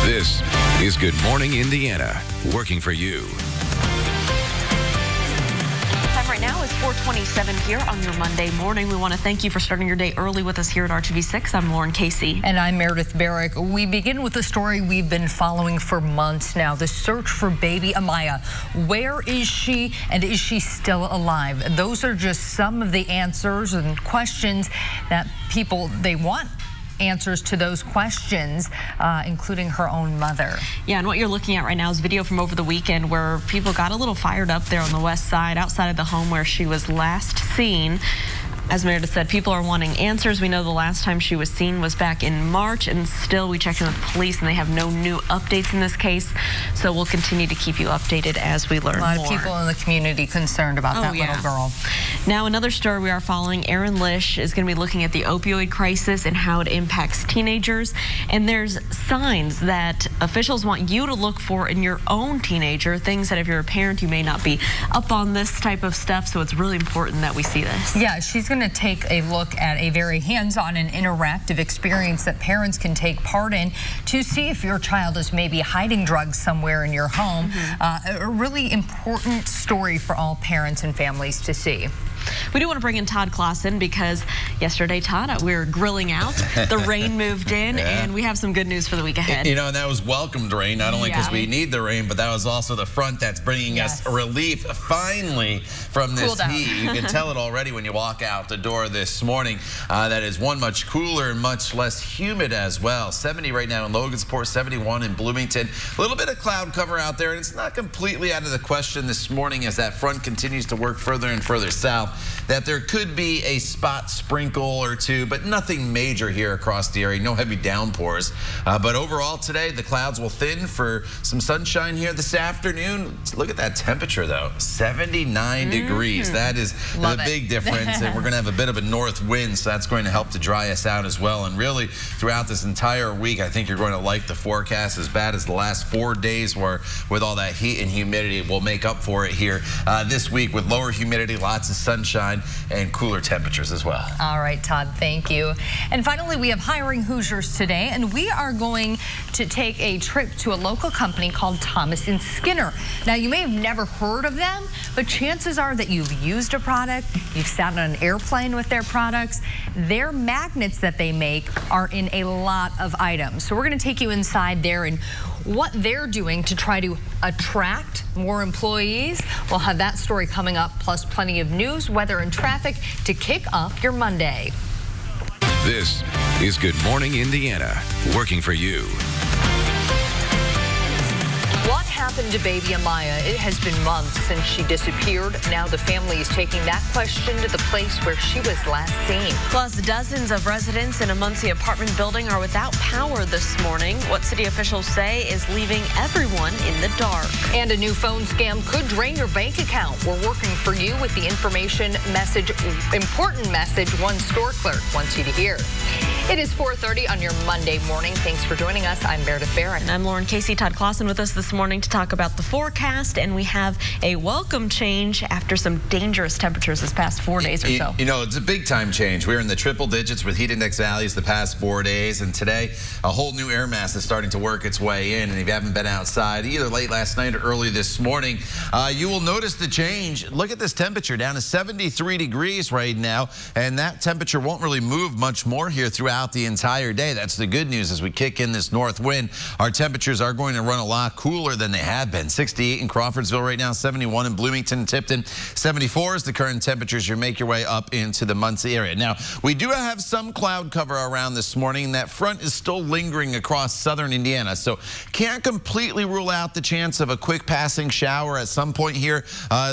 This is Good Morning Indiana, working for you. Time right now is 4:27 here on your Monday morning. We want to thank you for starting your day early with us here at RTV6. I'm Lauren Casey. And I'm Meredith Barrick. We begin with a story we've been following for months now, the search for baby Amaya. Where is she, and is she still alive? Those are just some of the answers and questions that they want answers to those questions, including her own mother. Yeah, and what you're looking at right now is video from over the weekend where people got a little fired up there on the west side outside of the home where she was last seen. As Meredith said, people are wanting answers. We know the last time she was seen was back in March, and still we checked in with police and they have no new updates in this case. So we'll continue to keep you updated as we learn more. A lot of people in the community concerned about that little girl. Now, another story we are following, Aaron Lish is going to be looking at the opioid crisis and how it impacts teenagers. And there's signs that officials want you to look for in your own teenager, things that if you're a parent, you may not be up on this type of stuff. So it's really important that we see this. Yeah, she's going to take a look at a very hands-on and interactive experience that parents can take part in to see if your child is maybe hiding drugs somewhere in your home. A really important story for all parents and families to see. We do want to bring in Todd Clausen because yesterday, Todd, we were grilling out. The rain moved in, and we have some good news for the week ahead. You know, and that was welcomed rain, not only because we need the rain, but that was also the front that's bringing us relief finally from this heat. You can tell it already when you walk out the door this morning. That is much cooler and much less humid as well. 70 right now in Logansport, 71 in Bloomington. A little bit of cloud cover out there, and it's not completely out of the question this morning as that front continues to work further and further south, that there could be a spot sprinkle or two, but nothing major here across the area. No heavy downpours. But overall today, the clouds will thin for some sunshine here this afternoon. Look at that temperature, though. 79 degrees. That is a big difference. And we're going to have a bit of a north wind, so that's going to help to dry us out as well. And really, throughout this entire week, I think you're going to like the forecast. As bad as the last 4 days were with all that heat and humidity, we'll make up for it here this week with lower humidity, lots of sunshine, and cooler temperatures as well. All right, Todd, thank you. And finally, we have Hiring Hoosiers today, and we are going to take a trip to a local company called Thomas & Skinner. Now, you may have never heard of them, but chances are that you've used a product, you've sat on an airplane with their products. Their magnets that they make are in a lot of items. So we're going to take you inside there and what they're doing to try to attract more employees. We'll have that story coming up, plus plenty of news, weather, and traffic to kick off your Monday. This is Good Morning Indiana, working for you. What happened to baby Amaya? It has been months since she disappeared. Now the family is taking that question to the place where she was last seen. Plus, dozens of residents in a Muncie apartment building are without power this morning. What city officials say is leaving everyone in the dark. And a new phone scam could drain your bank account. We're working for you with the important message one store clerk wants you to hear. It is 4:30 on your Monday morning. Thanks for joining us. I'm Meredith Barrick. And I'm Lauren Casey. Todd Clausen with us this morning to talk about the forecast, and we have a welcome change after some dangerous temperatures this past 4 days or so. You know, it's a big time change. We're in the triple digits with heat index values the past 4 days, and today a whole new air mass is starting to work its way in. And if you haven't been outside either late last night or early this morning, you will notice the change. Look at this temperature down to 73 degrees right now, and that temperature won't really move much more here throughout the entire day. That's the good news as we kick in this north wind. Our temperatures are going to run a lot cooler than they have been. 68 in Crawfordsville right now, 71 in Bloomington and Tipton, 74 is the current temperatures. You make your way up into the Muncie area. Now, we do have some cloud cover around this morning. That front is still lingering across southern Indiana, so can't completely rule out the chance of a quick passing shower at some point here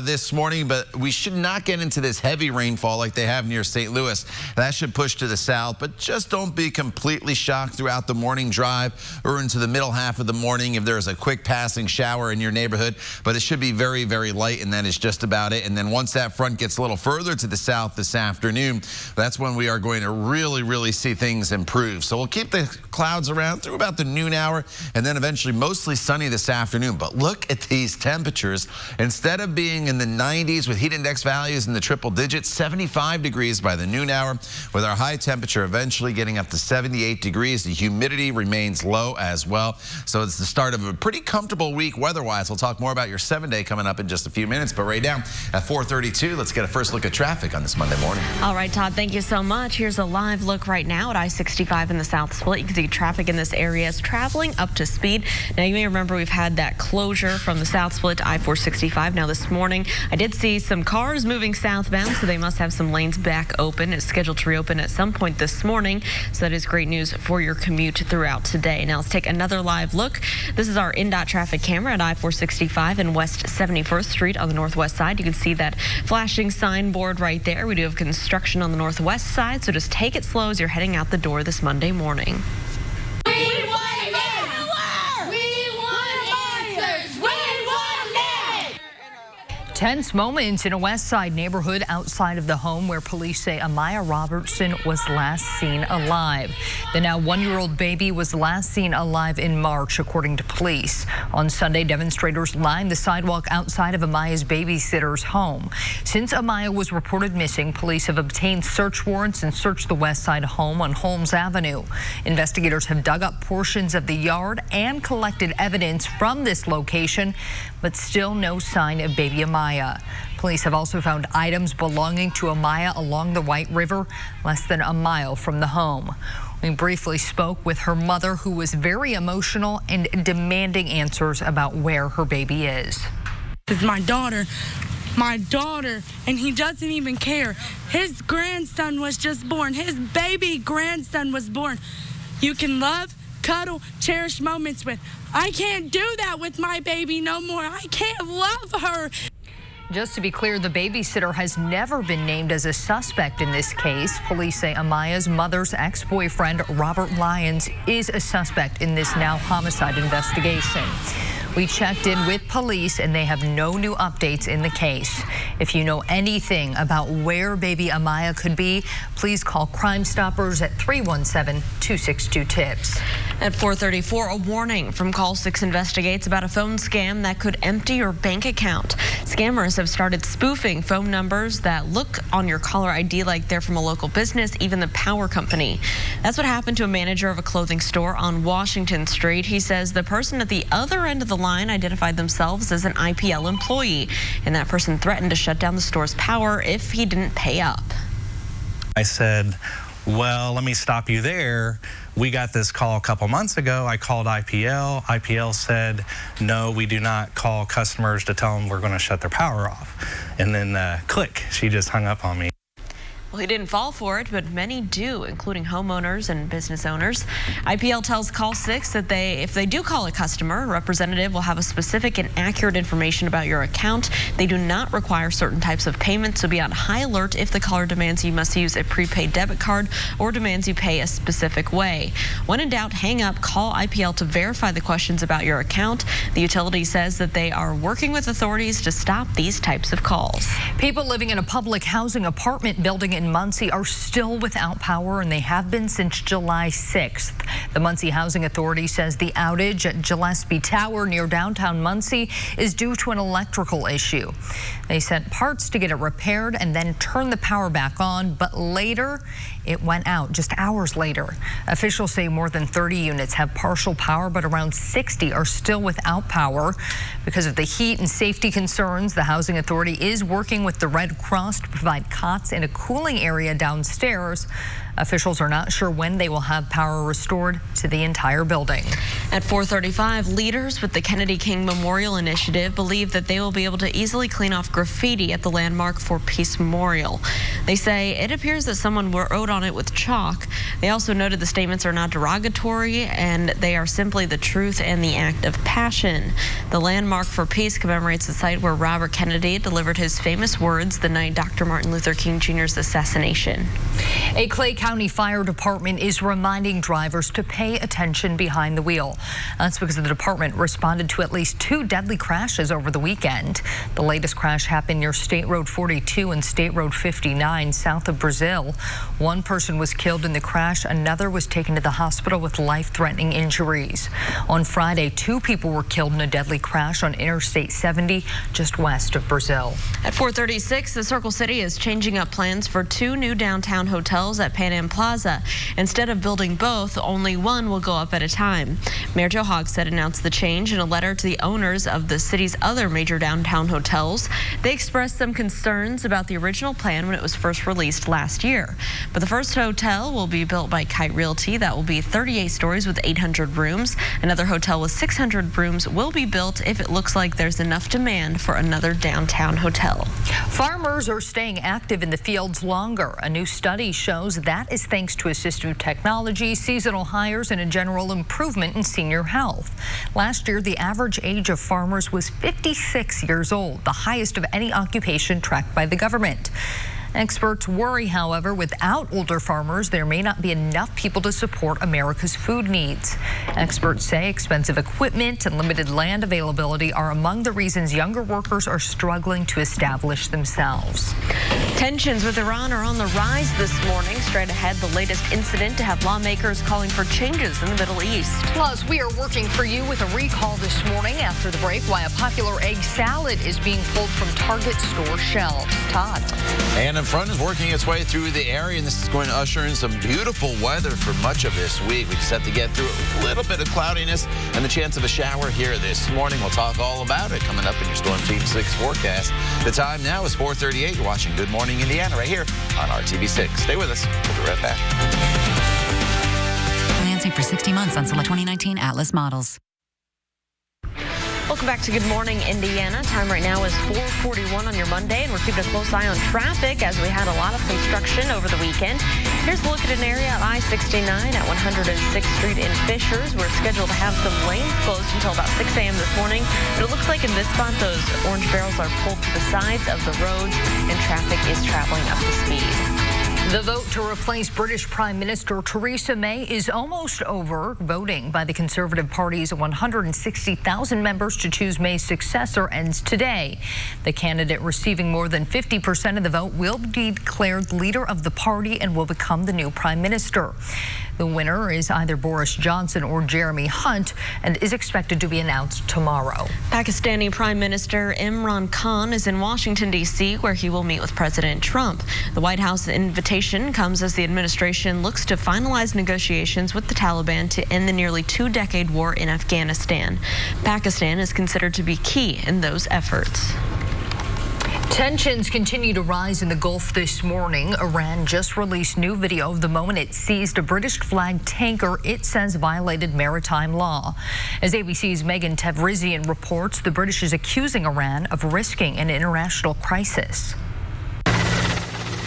this morning, but we should not get into this heavy rainfall like they have near St. Louis. That should push to the south, but just don't be completely shocked throughout the morning drive or into the middle half of the morning if there's a quick passing shower in your neighborhood, but it should be very, very light, and that is just about it. And then once that front gets a little further to the south this afternoon, that's when we are going to really see things improve. So we'll keep the clouds around through about the noon hour, and then eventually mostly sunny this afternoon. But look at these temperatures. Instead of being in the 90s with heat index values in the triple digits, 75 degrees by the noon hour, with our high temperature eventually getting getting up to 78 degrees. The humidity remains low as well. So it's the start of a pretty comfortable week weather-wise. We'll talk more about your 7-day coming up in just a few minutes. But right now at 4:32, let's get a first look at traffic on this Monday morning. All right, Todd, thank you so much. Here's a live look right now at I-65 in the South Split. You can see traffic in this area is traveling up to speed. Now, you may remember we've had that closure from the South Split to I-465. Now, this morning, I did see some cars moving southbound, so they must have some lanes back open. It's scheduled to reopen at some point this morning, so that is great news for your commute throughout today. Now, let's take another live look. This is our INDOT traffic camera at I-465 and West 71st Street on the northwest side. You can see that flashing signboard right there. We do have construction on the northwest side, so just take it slow as you're heading out the door this Monday morning. Tense moments in a West Side neighborhood outside of the home where police say Amaya Robertson was last seen alive. The now 1-year-old baby was last seen alive in March, according to police. On Sunday, demonstrators lined the sidewalk outside of Amaya's babysitter's home. Since Amaya was reported missing, police have obtained search warrants and searched the West Side home on Holmes Avenue. Investigators have dug up portions of the yard and collected evidence from this location, but still no sign of baby Amaya. Police have also found items belonging to Amaya along the White River, less than a mile from the home. We briefly spoke with her mother, who was very emotional and demanding answers about where her baby is. It's my daughter, and he doesn't even care. His grandson was just born. His baby grandson was born. You can love, cuddle, cherish moments with. I can't do that with my baby no more. I can't love her. Just to be clear, the babysitter has never been named as a suspect in this case. Police say Amaya's mother's ex-boyfriend, Robert Lyons, is a suspect in this now homicide investigation. We checked in with police and they have no new updates in the case. If you know anything about where baby Amaya could be, please call Crime Stoppers at 317-262-TIPS. At 4:34, a warning from Call 6 Investigates about a phone scam that could empty your bank account. Scammers have started spoofing phone numbers that look on your caller ID like they're from a local business, even the power company. That's what happened to a manager of a clothing store on Washington Street. He says the person at the other end of the line identified themselves as an IPL employee, and that person threatened to shut down the store's power if he didn't pay up. I said, well, let me stop you there. We got this call a couple months ago. I called IPL. IPL said, no, we do not call customers to tell them we're going to shut their power off. And then click, she just hung up on me. Well, he didn't fall for it, but many do, including homeowners and business owners. IPL tells Call 6 that if they do call a customer, a representative will have a specific and accurate information about your account. They do not require certain types of payments, so be on high alert if the caller demands you must use a prepaid debit card or demands you pay a specific way. When in doubt, hang up, call IPL to verify the questions about your account. The utility says that they are working with authorities to stop these types of calls. People living in a public housing apartment building in Muncie are still without power, and they have been since July 6th. The Muncie Housing Authority says the outage at Gillespie Tower near downtown Muncie is due to an electrical issue. They sent parts to get it repaired and then turned the power back on, but later it went out just hours later. Officials say more than 30 units have partial power, but around 60 are still without power. Because of the heat and safety concerns, the Housing Authority is working with the Red Cross to provide cots in a cooling area downstairs. Officials are not sure when they will have power restored to the entire building. At 4:35, leaders with the Kennedy King Memorial Initiative believe that they will be able to easily clean off graffiti at the Landmark for Peace Memorial. They say it appears that someone wrote on it with chalk. They also noted the statements are not derogatory and they are simply the truth and the act of passion. The Landmark for Peace commemorates the site where Robert Kennedy delivered his famous words the night Dr. Martin Luther King Jr.'s assassination. A Clay County Fire Department is reminding drivers to pay attention behind the wheel. That's because the department responded to at least 2 deadly crashes over the weekend. The latest crash happened near State Road 42 and State Road 59 south of Brazil. One person was killed in the crash. Another was taken to the hospital with life-threatening injuries. On Friday, 2 people were killed in a deadly crash on Interstate 70 just west of Brazil. At 4:36, the Circle City is changing up plans for 2 new downtown hotels at Pan Pan Am Plaza. Instead of building both, only one will go up at a time. Mayor Joe Hogsett announced the change in a letter to the owners of the city's other major downtown hotels. They expressed some concerns about the original plan when it was first released last year. But the first hotel will be built by Kite Realty. That will be 38 stories with 800 rooms. Another hotel with 600 rooms will be built if it looks like there's enough demand for another downtown hotel. Farmers are staying active in the fields longer. A new study shows that is thanks to assistive technology, seasonal hires, and a general improvement in senior health. Last year, the average age of farmers was 56 years old, the highest of any occupation tracked by the government. Experts worry, however, without older farmers, there may not be enough people to support America's food needs. Experts say expensive equipment and limited land availability are among the reasons younger workers are struggling to establish themselves. Tensions with Iran are on the rise this morning. Straight ahead, the latest incident to have lawmakers calling for changes in the Middle East. Plus, we are working for you with a recall this morning after the break why a popular egg salad is being pulled from Target store shelves. Todd. And a front is working its way through the area, and this is going to usher in some beautiful weather for much of this week. We just have to get through a little bit of cloudiness and the chance of a shower here this morning. We'll talk all about it coming up in your Storm Team 6 forecast. The time now is 4:38. You're watching Good Morning Indiana right here on RTV6. Stay with us. We'll be right back. Financing for 60 months on Silla 2019 Atlas models. Welcome back to Good Morning Indiana. Time right now is 4:41 on your Monday, and we're keeping a close eye on traffic as we had a lot of construction over the weekend. Here's a look at an area at I-69 at 106th Street in Fishers. We're scheduled to have some lanes closed until about 6 a.m. this morning, but it looks like in this spot those orange barrels are pulled to the sides of the roads and traffic is traveling up to speed. The vote to replace British Prime Minister Theresa May is almost over. Voting by the Conservative Party's 160,000 members to choose May's successor ends today. The candidate receiving more than 50% of the vote will be declared leader of the party and will become the new Prime Minister. The winner is either Boris Johnson or Jeremy Hunt and is expected to be announced tomorrow. Pakistani Prime Minister Imran Khan is in Washington, D.C., where he will meet with President Trump. The White House invitation comes as the administration looks to finalize negotiations with the Taliban to end the nearly two-decade war in Afghanistan. Pakistan is considered to be key in those efforts. Tensions continue to rise in the Gulf this morning. Iran just released new video of the moment it seized a British flag tanker it says violated maritime law. As ABC's Megan Tevrizian reports, the British is accusing Iran of risking an international crisis.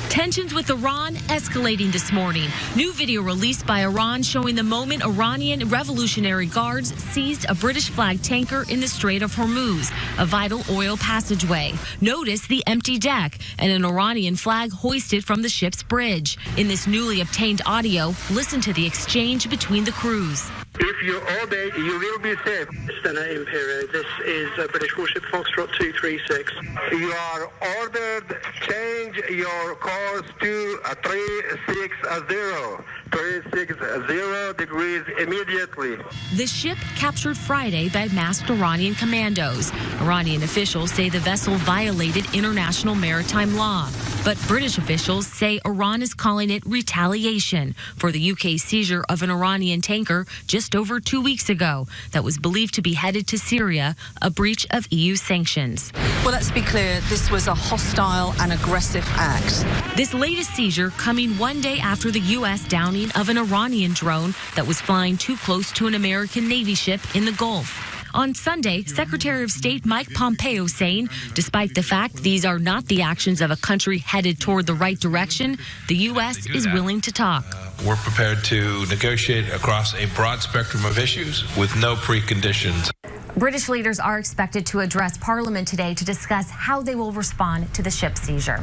Tensions with Iran escalating this morning. New video released by Iran showing the moment Iranian Revolutionary Guards seized a British flag tanker in the Strait of Hormuz, a vital oil passageway. Notice the empty deck and an Iranian flag hoisted from the ship's bridge. In this newly obtained audio, listen to the exchange between the crews. If you obey, you will be safe. Stena Imperial, this is British warship Foxtrot 236. You are ordered change your course to 360. 360 degrees immediately. The ship captured Friday by masked Iranian commandos. Iranian officials say the vessel violated international maritime law. But British officials say Iran is calling it retaliation for the UK seizure of an Iranian tanker just over 2 weeks ago that was believed to be headed to Syria, a breach of EU sanctions. Well, let's be clear, this was a hostile and aggressive act. This latest seizure coming one day after the U.S. downing of an Iranian drone that was flying too close to an American Navy ship in the Gulf. On Sunday, Secretary of State Mike Pompeo saying, despite the fact these are not the actions of a country headed toward the right direction, the U.S. is willing to talk. We're prepared to negotiate across a broad spectrum of issues with no preconditions. British leaders are expected to address Parliament today to discuss how they will respond to the ship seizure.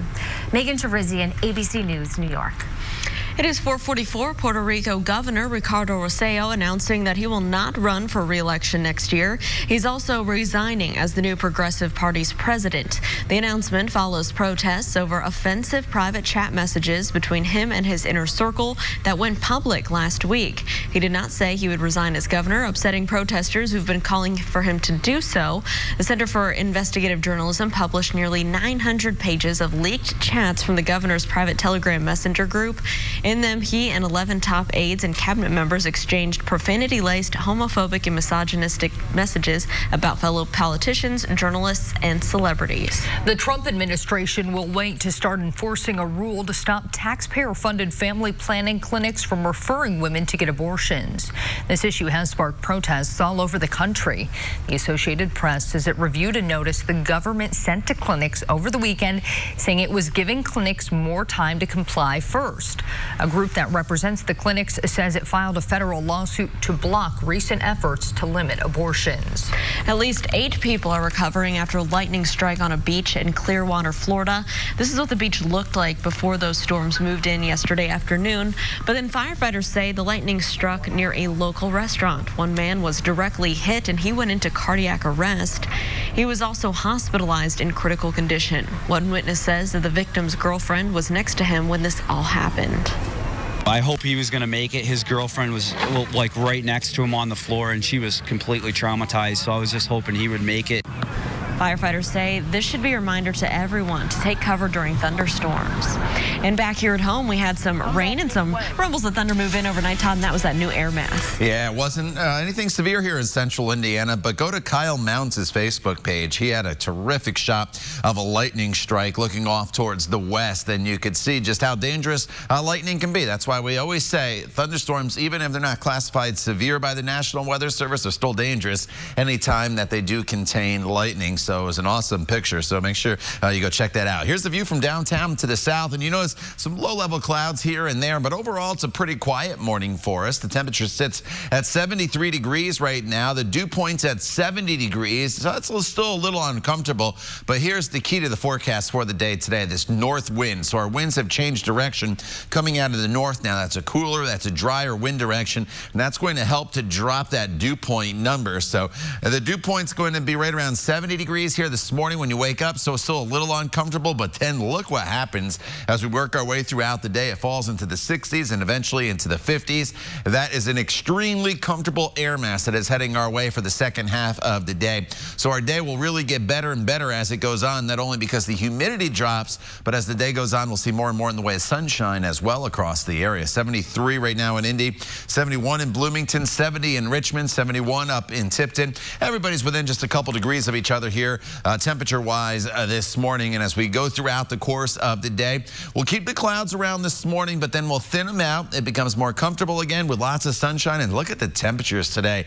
Megan Tevrizian, ABC News, New York. It is 4:44. Puerto Rico Governor Ricardo Rosselló announcing that he will not run for re-election next year. He's also resigning as the new Progressive Party's president. The announcement follows protests over offensive private chat messages between him and his inner circle that went public last week. He did not say he would resign as governor, upsetting protesters who've been calling for him to do so. The Center for Investigative Journalism published nearly 900 pages of leaked chats from the governor's private Telegram messenger group. In them, he and 11 top aides and cabinet members exchanged profanity-laced, homophobic, and misogynistic messages about fellow politicians, journalists, and celebrities. The Trump administration will wait to start enforcing a rule to stop taxpayer-funded family planning clinics from referring women to get abortions. This issue has sparked protests all over the country. The Associated Press says it reviewed a notice the government sent to clinics over the weekend saying it was giving clinics more time to comply first. A group that represents the clinics says it filed a federal lawsuit to block recent efforts to limit abortions. At least 8 people are recovering after a lightning strike on a beach in Clearwater, Florida. This is what the beach looked like before those storms moved in yesterday afternoon. But then firefighters say the lightning struck near a local restaurant. One man was directly hit and he went into cardiac arrest. He was also hospitalized in critical condition. One witness says that the victim's girlfriend was next to him when this all happened. I hope he was going to make it. His girlfriend was like right next to him on the floor and she was completely traumatized, so I was just hoping he would make it. Firefighters say this should be a reminder to everyone to take cover during thunderstorms. And back here at home, we had some rain and some rumbles of thunder move in overnight, Todd, and that was that new air mass. Yeah, it wasn't anything severe here in central Indiana, but go to Kyle Mounts' Facebook page. He had a terrific shot of a lightning strike looking off towards the west, and you could see just how dangerous lightning can be. That's why we always say thunderstorms, even if they're not classified severe by the National Weather Service, are still dangerous anytime that they do contain lightning. So it was an awesome picture, so make sure you go check that out. Here's the view from downtown to the south, and you notice some low-level clouds here and there, but overall it's a pretty quiet morning for us. The temperature sits at 73 degrees right now. The dew point's at 70 degrees, so it's still a little uncomfortable, but here's the key to the forecast for the day today, this north wind. So our winds have changed direction coming out of the north now. That's a cooler, that's a drier wind direction, and that's going to help to drop that dew point number. So the dew point's going to be right around 70 degrees here this morning when you wake up, so it's still a little uncomfortable, but then look what happens as we work our way throughout the day. It falls into the 60s and eventually into the 50s. That is an extremely comfortable air mass that is heading our way for the second half of the day. So our day will really get better and better as it goes on, not only because the humidity drops, but as the day goes on, we'll see more and more in the way of sunshine as well across the area. 73 right now in Indy, 71 in Bloomington, 70 in Richmond, 71 up in Tipton. Everybody's within just a couple degrees of each other here temperature-wise this morning, and as we go throughout the course of the day, we'll keep the clouds around this morning, but then we'll thin them out. It becomes more comfortable again with lots of sunshine, and look at the temperatures today.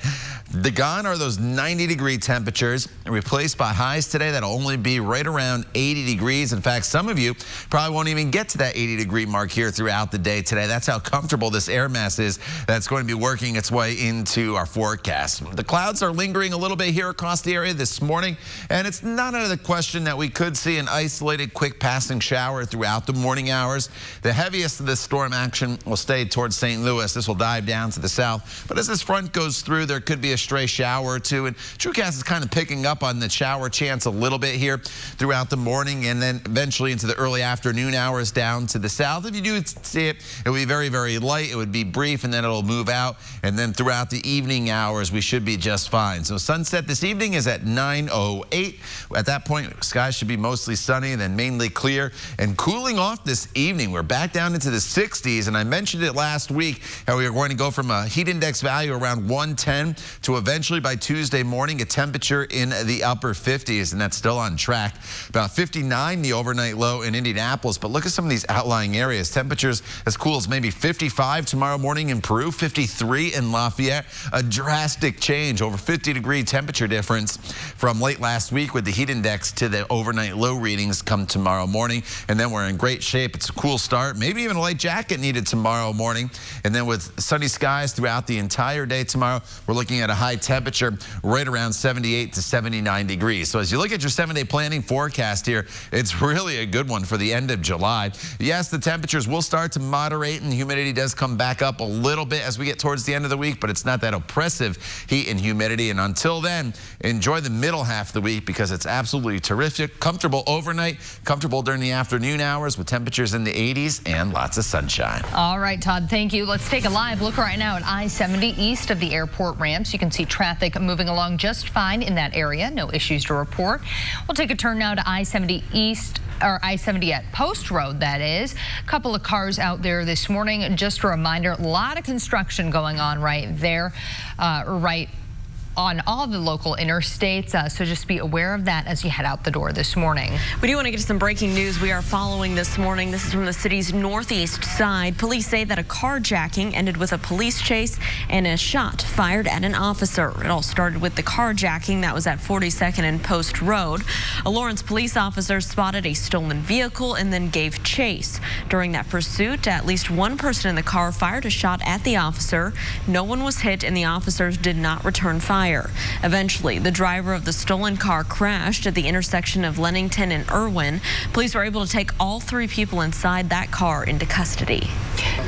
Gone are those 90-degree temperatures, replaced by highs today that'll only be right around 80 degrees. In fact, some of you probably won't even get to that 80-degree mark here throughout the day today. That's how comfortable this air mass is that's going to be working its way into our forecast. The clouds are lingering a little bit here across the area this morning, and it's not out of the question that we could see an isolated quick passing shower throughout the morning hours. The heaviest of this storm action will stay towards St. Louis. This will dive down to the south, but as this front goes through, there could be a stray shower or two, and TrueCast is kind of picking up on the shower chance a little bit here throughout the morning and then eventually into the early afternoon hours down to the south. If you do see it, it will be very, very light. It would be brief, and then it'll move out, and then throughout the evening hours, we should be just fine. So sunset this evening is at 9:08. At that point, skies should be mostly sunny and then mainly clear and cooling off this evening. We're back down into the 60s, and I mentioned it last week how we are going to go from a heat index value around 110 to eventually by Tuesday morning a temperature in the upper 50s, and that's still on track. About 59 the overnight low in Indianapolis, but look at some of these outlying areas. Temperatures as cool as maybe 55 tomorrow morning in Peru, 53 in Lafayette. A drastic change, over 50-degree temperature difference from late last week with the heat index to the overnight low readings come tomorrow morning, and then we're in great shape. It's a cool start, maybe even a light jacket needed tomorrow morning, and then with sunny skies throughout the entire day tomorrow, we're looking at a high temperature right around 78 to 79 degrees. So as you look at your 7-day planning forecast here, it's really a good one for the end of July. Yes, the temperatures will start to moderate and the humidity does come back up a little bit as we get towards the end of the week, but it's not that oppressive heat and humidity, and until then, enjoy the middle half of the week. week because it's absolutely terrific. Comfortable overnight, comfortable during the afternoon hours with temperatures in the 80s and lots of sunshine. All right, Todd, thank you. Let's take a live look right now at I-70 east of the airport ramps. You can see traffic moving along just fine in that area. No issues to report. We'll take a turn now to I-70 east, or I-70 at Post Road, that is. A couple of cars out there this morning. Just a reminder, a lot of construction going on right there, right on all the local interstates, so just be aware of that as you head out the door this morning. We do want to get to some breaking news we are following this morning. This is from the city's northeast side. Police say that a carjacking ended with a police chase and a shot fired at an officer. It all started with the carjacking that was at 42nd and Post Road. A Lawrence police officer spotted a stolen vehicle and then gave chase. During that pursuit, at least one person in the car fired a shot at the officer. No one was hit and the officers did not return fire. Eventually, the driver of the stolen car crashed at the intersection of Lennington and Irwin. Police were able to take all 3 people inside that car into custody.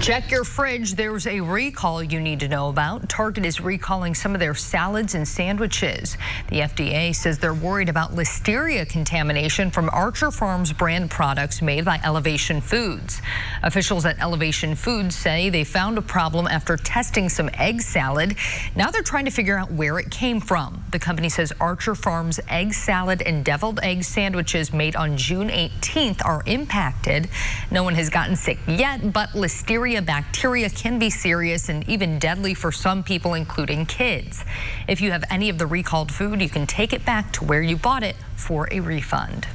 Check your fridge. There's a recall you need to know about. Target is recalling some of their salads and sandwiches. The FDA says they're worried about listeria contamination from Archer Farms brand products made by Elevation Foods. Officials at Elevation Foods say they found a problem after testing some egg salad. Now they're trying to figure out where it came from. The company says Archer Farms egg salad and deviled egg sandwiches made on June 18th are impacted. No one has gotten sick yet, but listeria bacteria can be serious and even deadly for some people, including kids. If you have any of the recalled food, you can take it back to where you bought it for a refund.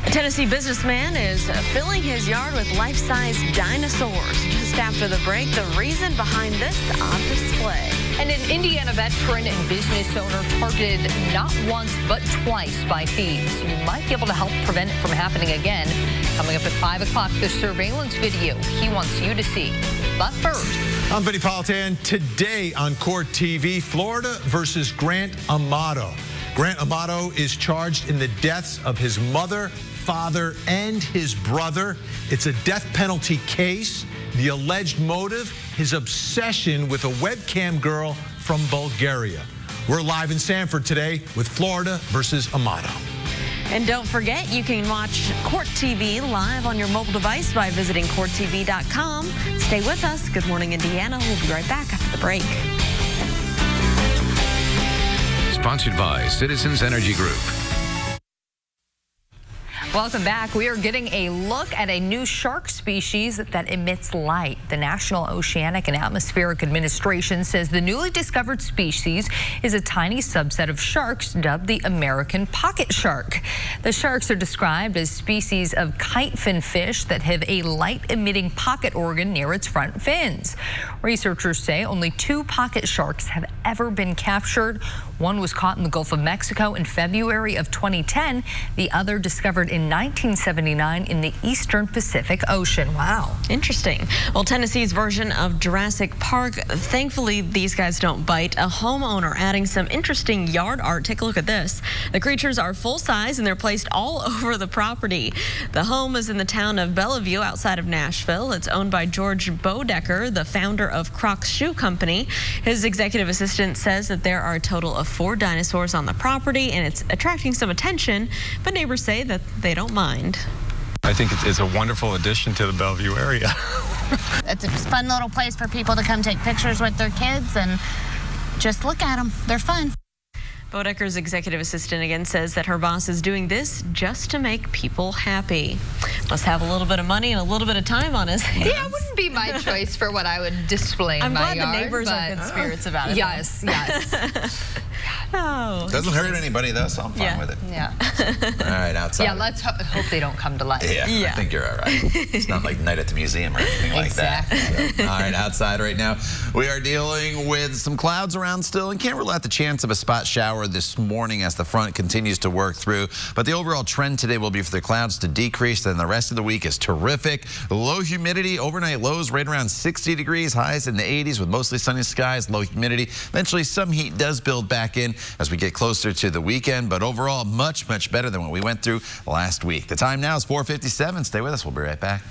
A Tennessee businessman is filling his yard with life-size dinosaurs. Just after the break, the reason behind this on display. And an Indiana veteran and business owner targeted not once but twice by thieves. You might be able to help prevent it from happening again. Coming up at 5 o'clock, the surveillance video he wants you to see. But first, I'm Vinny Politan. Today on Court TV, Florida versus Grant Amato. Grant Amato is charged in the deaths of his mother, father, and his brother. It's a death penalty case. The alleged motive, his obsession with a webcam girl from Bulgaria. We're live in Sanford today with Florida versus Amato. And don't forget, you can watch Court TV live on your mobile device by visiting CourtTV.com. Stay with us. Good Morning, Indiana. We'll be right back after the break. Sponsored by Citizens Energy Group. Welcome back. We are getting a look at a new shark species that emits light. The National Oceanic and Atmospheric Administration says the newly discovered species is a tiny subset of sharks dubbed the American pocket shark. The sharks are described as species of kite fin fish that have a light-emitting pocket organ near its front fins. Researchers say only 2 pocket sharks have ever been captured. One was caught in the Gulf of Mexico in February of 2010. The other discovered in 1979 in the eastern Pacific Ocean. Wow. Interesting. Well, Tennessee's version of Jurassic Park, thankfully these guys don't bite. A homeowner adding some interesting yard art. Take a look at this. The creatures are full size and they're placed all over the property. The home is in the town of Bellevue outside of Nashville. It's owned by George Bodecker, the founder of Crocs Shoe Company. His executive assistant says that there are a total of 4 dinosaurs on the property and it's attracting some attention, but neighbors say that they don't mind. I think it's a wonderful addition to the Bellevue area. It's a fun little place for people to come take pictures with their kids and just look at them. They're fun. Bodecker's executive assistant again says that her boss is doing this just to make people happy. Must have a little bit of money and a little bit of time on his hands. Yeah, it wouldn't be my choice for what I would display in my yard. I'm glad the neighbors are good spirits about it. Yes, yes. Oh, doesn't hurt anybody though, so I'm fine with it. Yeah. All right, outside. Yeah, let's hope they don't come to life. Yeah, I think you're all right. It's not like Night at the Museum or anything like that. So, all right, outside right now, we are dealing with some clouds around still and can't rule out the chance of a spot shower this morning as the front continues to work through. But the overall trend today will be for the clouds to decrease. Then the rest of the week is terrific. Low humidity, overnight lows right around 60 degrees, highs in the 80s with mostly sunny skies, low humidity. Eventually, some heat does build back in as we get closer to the weekend, but overall much better than what we went through last week. The time now is 4:57. Stay with us. We'll be right back.